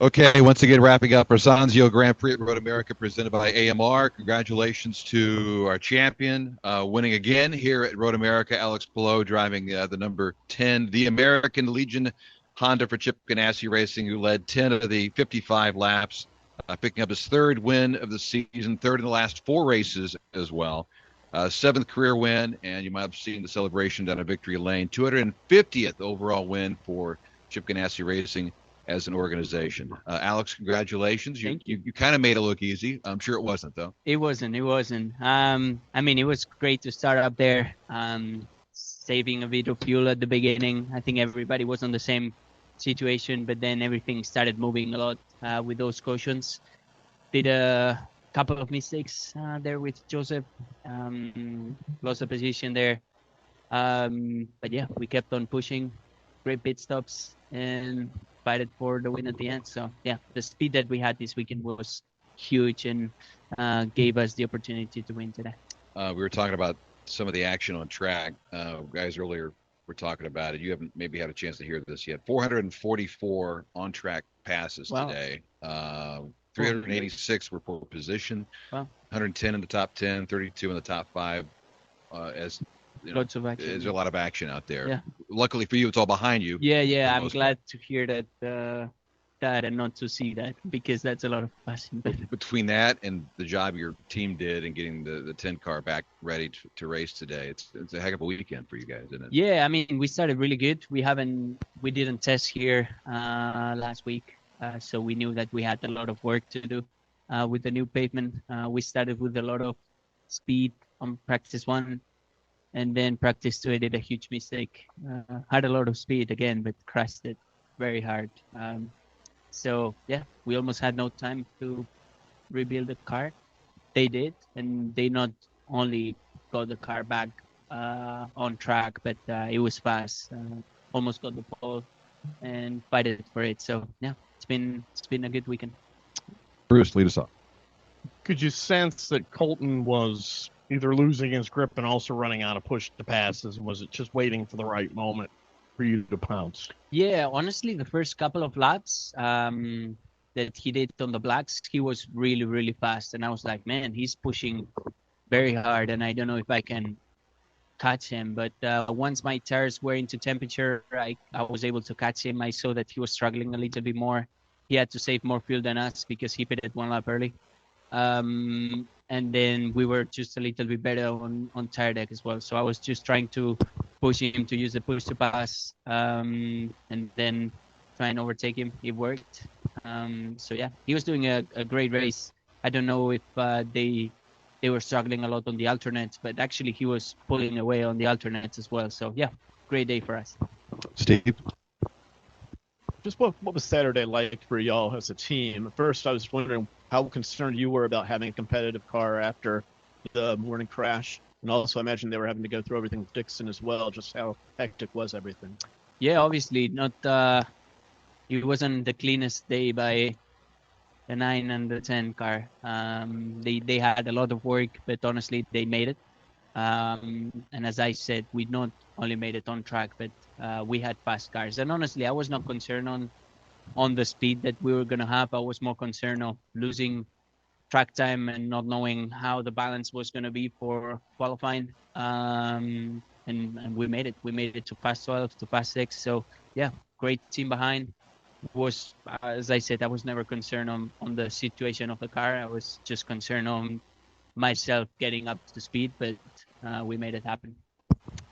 Okay, once again, wrapping up our Sonsio Grand Prix at Road America presented by AMR. Congratulations to our champion, winning again here at Road America, Alex Palou, driving the number 10, the American Legion Honda for Chip Ganassi Racing, who led 10 of the 55 laps, picking up his third win of the season, third in the last four races as well. Seventh career win, and you might have seen the celebration down at Victory Lane. 250th overall win for Chip Ganassi Racing as an organization. Alex, congratulations. Thank you. You kind of made it look easy. I'm sure it wasn't, though. It wasn't. It wasn't. I mean, it was great to start up there, saving a bit of fuel at the beginning. I think everybody was on the same situation, but then everything started moving a lot with those cautions. Did a couple of mistakes there with Joseph. Lost a position there. But yeah, we kept on pushing. Great pit stops and fighted for the win at the end. So yeah, the speed that we had this weekend was huge and gave us the opportunity to win today. We were talking about some of the action on track. Guys earlier were talking about it. You haven't maybe had a chance to hear this yet. 444 on track passes Wow. today. 386 were for position. Wow. 110 in the top 10, 32 in the top 5. As you know, Lots of action. there's a lot of action out there. Yeah. Luckily for you, it's all behind you. Yeah. I'm most glad to hear that and not to see that, because that's a lot of passing. Between that and the job your team did in getting the 10 car back ready to race today, it's a heck of a weekend for you guys, isn't it? Yeah, I mean, we started really good. We didn't test here last week, so we knew that we had a lot of work to do with the new pavement. We started with a lot of speed on practice 1, and then practice 2 I did a huge mistake. Had a lot of speed again, but crashed it very hard. So yeah, we almost had no time to rebuild the car. They did, and they not only got the car back on track, but it was fast. Almost got the pole and fighted for it. So yeah, it's been a good weekend. Bruce, lead us off. Could you sense that Colton was either losing his grip and also running out of push to passes? Was it just waiting for the right moment for you to pounce? Yeah, honestly, the first couple of laps that he did on the blacks, he was really, really fast. And I was like, man, he's pushing very hard, and I don't know if I can catch him. But once my tires were into temperature, I was able to catch him. I saw that he was struggling a little bit more. He had to save more fuel than us because he pitted 1 lap early. And then we were just a little bit better on tire deck as well. So I was just trying to push him to use the push to pass, and then try and overtake him. It worked. So yeah, he was doing a great race. I don't know if they were struggling a lot on the alternates, but actually he was pulling away on the alternates as well. So yeah, great day for us. Steve? Just what was Saturday like for y'all as a team? At first, I was wondering how concerned you were about having a competitive car after the morning crash. And also, I imagine they were having to go through everything with Dixon as well. Just how hectic was everything? Yeah, obviously not. It wasn't the cleanest day by the 9 and the 10 car. They had a lot of work, but honestly, they made it. And as I said, we not only made it on track, but we had fast cars. And honestly, I was not concerned on the speed that we were going to have. I was more concerned of losing track time and not knowing how the balance was going to be for qualifying. And we made it. We made it to fast 12, to fast 6. So yeah, great team behind. Was, as I said, I was never concerned on the situation of the car. I was just concerned on myself getting up to speed, but we made it happen.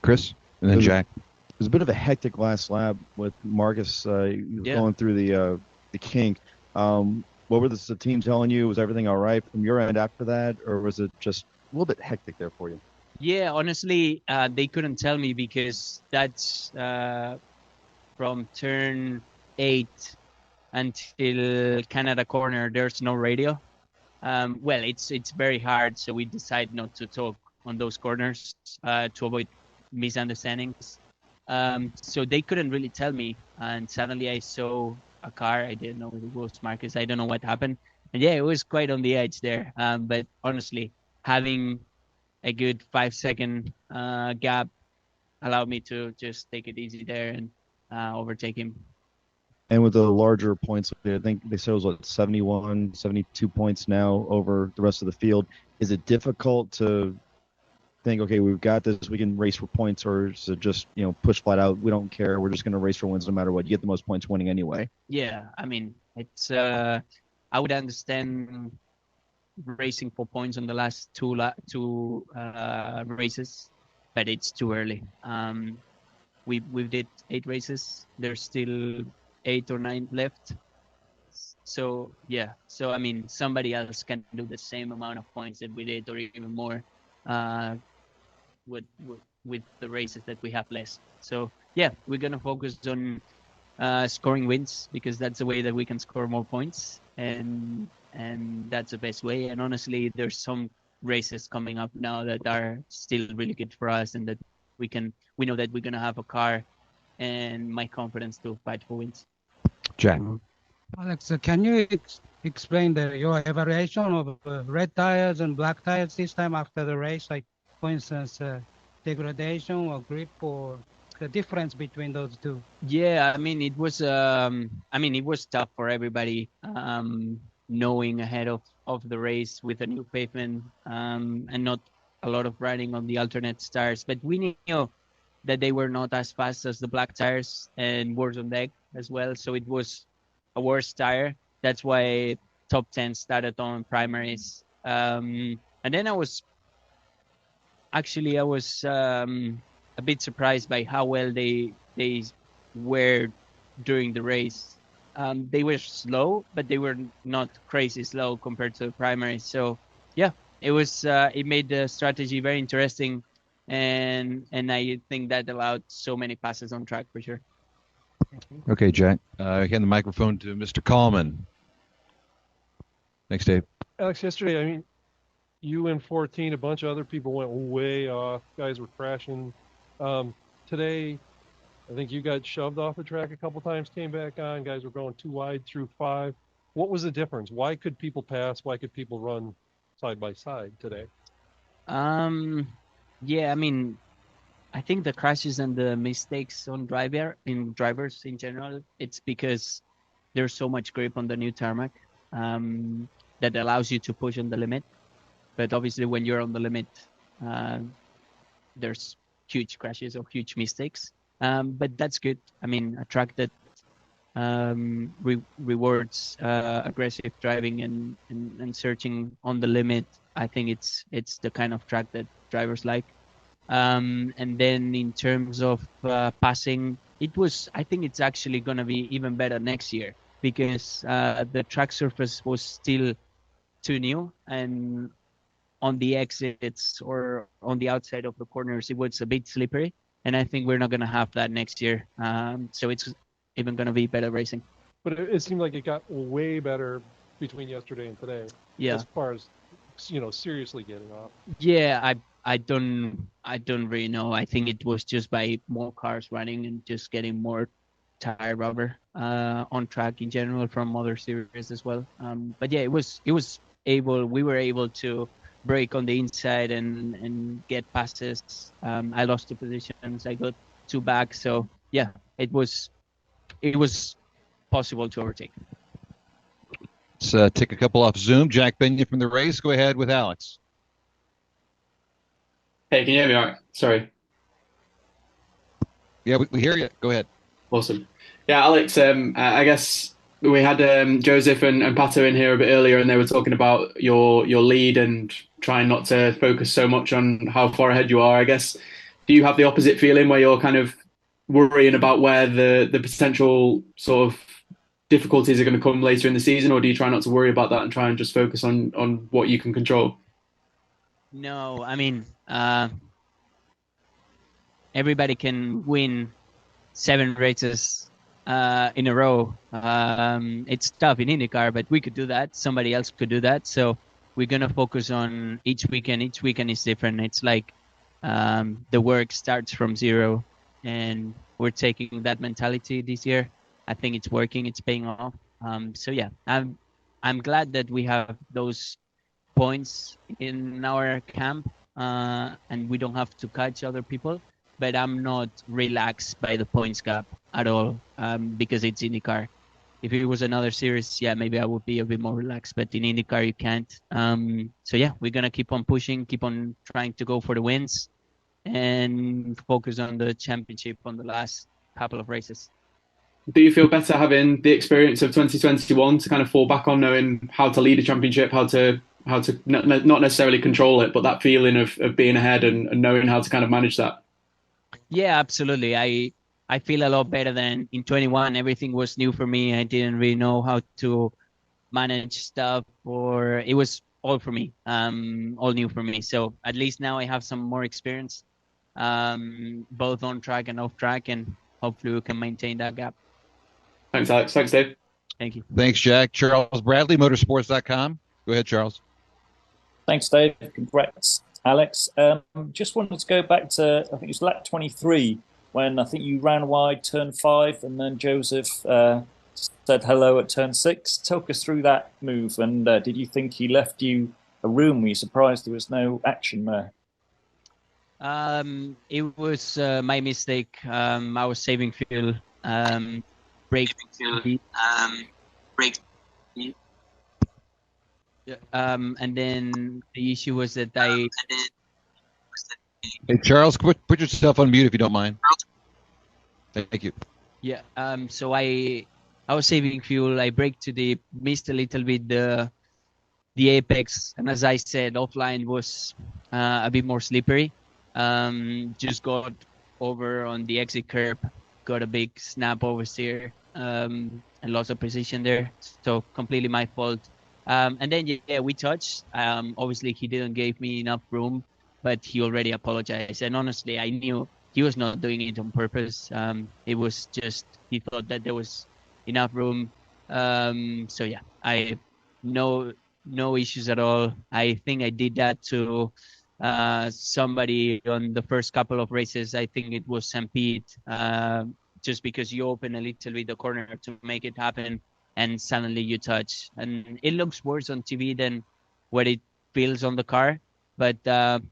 Chris? And then Jack? It was a bit of a hectic last lap with Marcus going through the kink. What were the team telling you? Was everything all right from your end after that, or was it just a little bit hectic there for you? Yeah, honestly, they couldn't tell me because that's from turn 8 until Canada corner. There's no radio. Well, it's very hard, so we decide not to talk on those corners to avoid misunderstandings. So they couldn't really tell me, and suddenly I saw a car. I didn't know it was Marcus. I don't know what happened, and yeah, it was quite on the edge there. But honestly, having a good 5-second gap allowed me to just take it easy there and overtake him. And with the larger points, I think they said it was what 71, 72 points now over the rest of the field. Is it difficult to think, okay, we've got this, we can race for points, or is it just, push flat out, we don't care, we're just going to race for wins no matter what? You get the most points winning anyway. Yeah, I mean, it's I would understand racing for points on the last two races, but it's too early. We did 8 races. There's still 8 or 9 left. So yeah, so I mean, somebody else can do the same amount of points that we did, or even more, with the races that we have less. So yeah, we're gonna focus on scoring wins, because that's the way that we can score more points, and that's the best way. And honestly, there's some races coming up now that are still really good for us, and that we know that we're gonna have a car, and my confidence to fight for wins. Jack. Alex, can you explain your evaluation of red tires and black tires this time after the race? Like, for instance, degradation or grip, or the difference between those two? Yeah, I mean, it was tough for everybody, knowing ahead of the race with a new pavement, and not a lot of riding on the alternate tires. But we knew that they were not as fast as the black tires, and worse on deck as well. So it was a worse tire. That's why top 10 started on primaries. And then I was a bit surprised by how well they were during the race. They were slow, but they were not crazy slow compared to the primaries. So yeah, it made the strategy very interesting, and I think that allowed so many passes on track for sure. Okay, Jack. Hand the microphone to Mr. Coleman. Thanks, Dave. Alex, yesterday, I mean, you and 14, a bunch of other people went way off. Guys were crashing. Today, I think you got shoved off the track a couple times, came back on. Guys were going too wide through 5. What was the difference? Why could people pass? Why could people run side by side today? Yeah, I mean, I think the crashes and the mistakes on drivers in general, it's because there's so much grip on the new tarmac, that allows you to push on the limit. But obviously, when you're on the limit, there's huge crashes or huge mistakes. But that's good. I mean, a track that rewards aggressive driving and searching on the limit, I think it's the kind of track that drivers like. And then in terms of passing, I think it's actually going to be even better next year, because the track surface was still too new, and on the exits or on the outside of the corners, it was a bit slippery. And I think we're not going to have that next year. So it's even going to be better racing. But it seemed like it got way better between yesterday and today. Yeah. As far as, seriously getting off. Yeah, I don't really know. I think it was just by more cars running and just getting more tire rubber on track in general from other series as well. But yeah, we were able to brake on the inside and get passes. I lost 2 positions. I got 2 back. So yeah, it was possible to overtake. Let's take a couple off Zoom. Jack Binion from the race. Go ahead with Alex. Hey, can you hear me all right? Sorry. Yeah, we hear you. Go ahead. Awesome. Yeah, Alex, I guess we had Joseph and Pato in here a bit earlier, and they were talking about your lead and trying not to focus so much on how far ahead you are. I guess, do you have the opposite feeling where you're kind of worrying about where the potential sort of difficulties are going to come later in the season, or do you try not to worry about that and try and just focus on what you can control? No, I mean, everybody can win 7 races in a row. It's tough in IndyCar, but we could do that. Somebody else could do that. So we're going to focus on each weekend. Each weekend is different. It's like the work starts from 0, and we're taking that mentality this year. I think it's working. It's paying off. So yeah, I'm glad that we have those points in our camp, and we don't have to catch other people. But I'm not relaxed by the points gap at all, because it's IndyCar. if it was another series, yeah, maybe I would be a bit more relaxed. But in IndyCar, you can't. So yeah, we're gonna keep on pushing, keep on trying to go for the wins, and focus on the championship on the last couple of races. Do you feel better having the experience of 2021 to kind of fall back on, knowing how to lead a championship, how to not necessarily control it, but that feeling of being ahead and knowing how to kind of manage that? Yeah, absolutely. I feel a lot better than in 21. Everything was new for me. I didn't really know how to manage stuff, or it was all for me, all new for me. So at least now I have some more experience, both on track and off track, and hopefully we can maintain that gap. Thanks, Alex. Thanks, Dave. Thank you. Thanks, Jack. Charles Bradley, motorsports.com. Go ahead, Charles. Thanks, Dave. Congrats, Alex. Just wanted to go back to, I think it was lap 23, when I think you ran wide turn 5, and then Joseph said hello at turn 6. Talk us through that move, and did you think he left you a room? Were you surprised there was no action there? It was my mistake. I was saving fuel. Brake. Yeah, and then the issue was that Hey, Charles, put yourself on mute if you don't mind. Thank you. Yeah. So I was saving fuel. I braked too deep, missed a little bit the apex, and as I said, offline was a bit more slippery. Just got over on the exit curb, got a big snap oversteer, and lost of position there. So completely my fault. And then yeah, we touched. Obviously he didn't give me enough room, but he already apologized. And honestly, I knew he was not doing it on purpose. It was just he thought that there was enough room. So yeah, I no issues at all. I think I did that to somebody on the first couple of races. I think it was St. Pete, just because you open a little bit the corner to make it happen, and suddenly you touch, and it looks worse on TV than what it feels on the car. But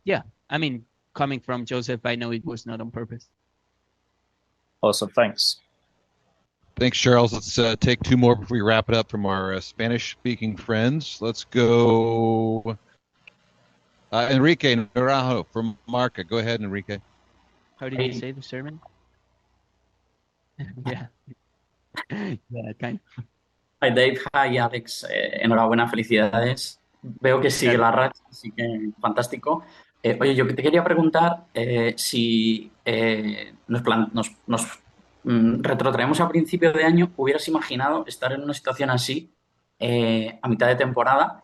yeah, I mean, coming from Joseph, I know it was not on purpose. Awesome, thanks. Thanks, Charles. Let's take two more before we wrap it up from our Spanish-speaking friends. Let's go Enrique Naranjo from Marca. Go ahead, Enrique. How did you say the sermon? Yeah. Yeah, kind of. Hi Dave, hi Alex, enhorabuena, felicidades. Veo que sigue la racha, así que fantástico. Oye, yo te quería preguntar si nos retrotraemos a principio de año, ¿hubieras imaginado estar en una situación así a mitad de temporada?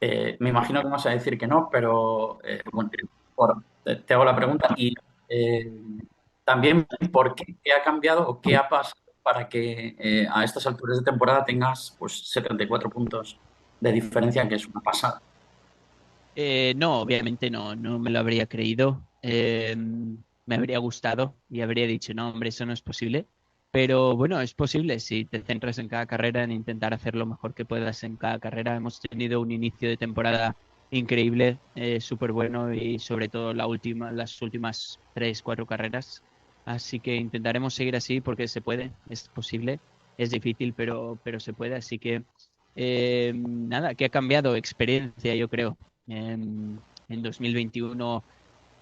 Me imagino que me vas a decir que no, pero bueno, te hago la pregunta y también por qué ha cambiado o qué ha pasado para que a estas alturas de temporada tengas pues 74 puntos de diferencia, que es una pasada. No, obviamente no me lo habría creído. Me habría gustado y habría dicho, no, hombre, eso no es posible. Pero bueno, es posible si te centras en cada carrera, en intentar hacer lo mejor que puedas en cada carrera. Hemos tenido un inicio de temporada increíble, súper bueno, y sobre todo las últimas 3-4 carreras. Así que intentaremos seguir así porque se puede, es posible, es difícil, pero se puede. Así que nada, ¿qué ha cambiado? Experiencia, yo creo. En 2021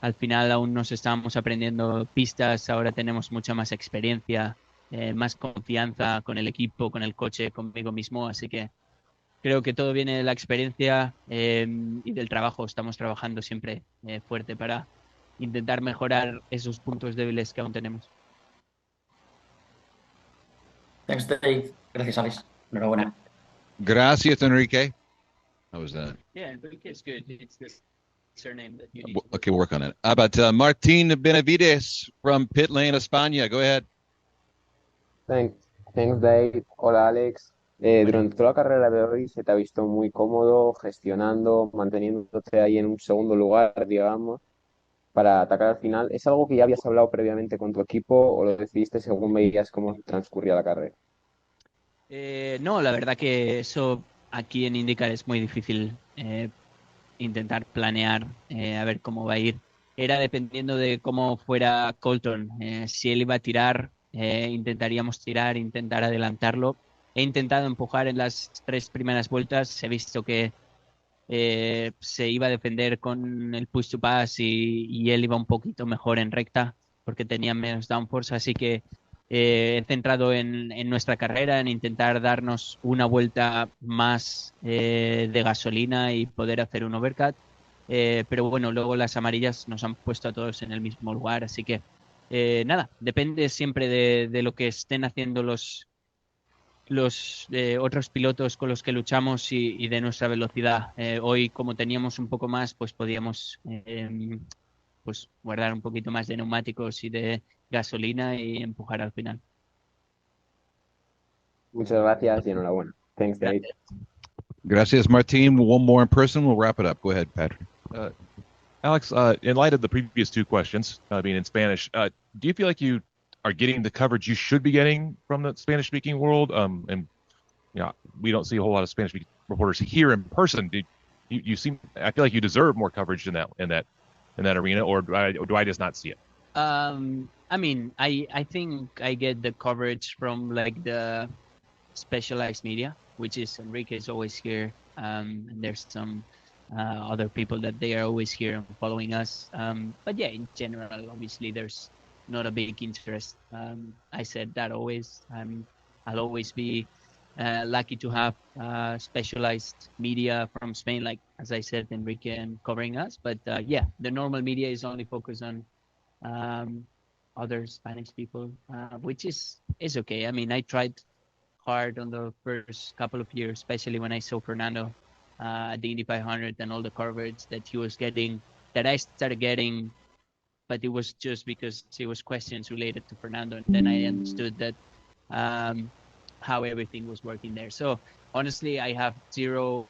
al final aún nos estábamos aprendiendo pistas, ahora tenemos mucha más experiencia, más confianza con el equipo, con el coche, conmigo mismo. Así que creo que todo viene de la experiencia y del trabajo. Estamos trabajando siempre fuerte para intentar mejorar esos puntos débiles que aún tenemos. Thanks, Dave. Gracias, Alex. Enhorabuena. Gracias, Enrique. How was that? Yeah, Enrique is good. It's the surname that you need. Okay, we'll work on it. How about Martín Benavides from Pit Lane, España? Go ahead. Thanks, Dave. Hola, Alex. Durante toda la carrera de hoy se te ha visto muy cómodo, gestionando, manteniéndote ahí en un segundo lugar, digamos, para atacar al final. ¿Es algo que ya habías hablado previamente con tu equipo o lo decidiste según veías cómo transcurría la carrera? No, la verdad que eso aquí en IndyCar es muy difícil intentar planear a ver cómo va a ir. Era dependiendo de cómo fuera Colton. Si él iba a tirar, intentaríamos tirar, intentar adelantarlo. he intentado empujar en las 3 primeras vueltas. He visto que se iba a defender con el push to pass y él iba un poquito mejor en recta porque tenía menos downforce, así que he centrado en nuestra carrera, en intentar darnos una vuelta más de gasolina y poder hacer un overcut. Pero bueno, luego las amarillas nos han puesto a todos en el mismo lugar, así que nada, depende siempre de lo que estén haciendo los otros pilotos con los que luchamos y de nuestra velocidad. Hoy, como teníamos un poco más, pues podíamos pues guardar un poquito más de neumáticos y de gasolina y empujar al final. Muchas gracias y enhorabuena. Thanks, David. Gracias, Martin. One more in person. We'll wrap it up. Go ahead, Patrick. Alex, in light of the previous two questions being in Spanish, do you feel like you are getting the coverage you should be getting from the Spanish-speaking world? And you know, we don't see a whole lot of Spanish-speaking reporters here in person. You seem? I feel like you deserve more coverage in that arena, or do I just not see it? I mean, I think I get the coverage from like the specialized media, which is Enrique is always here, and there's some other people that they are always here and following us. But yeah, in general, obviously there's not a big interest. I said that always. I'll always be lucky to have specialized media from Spain, like as I said, Enrique, and covering us. But yeah, the normal media is only focused on other Spanish people, which is okay. I mean, I tried hard on the first couple of years, especially when I saw Fernando at the Indy 500 and all the coverage that he was getting, that I started getting, but it was just because it was questions related to Fernando, and then I understood that how everything was working there. So honestly, I have zero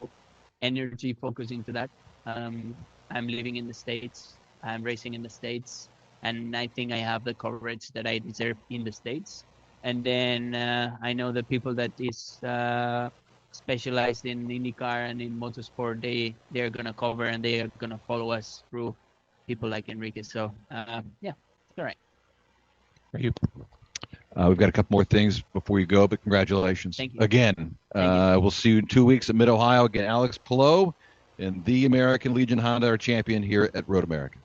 energy focusing to that. I'm living in the States, I'm racing in the States, and I think I have the coverage that I deserve in the States. And then I know the people that is specialized in IndyCar and in motorsport, they're gonna cover and they are gonna follow us through people like Enrique. So yeah, it's all right. Thank you. We've got a couple more things before you go, but congratulations. Thank you. Again. We'll see you in 2 weeks at Mid-Ohio. Again, Alex Palou and the American Legion Honda, our champion here at Road America.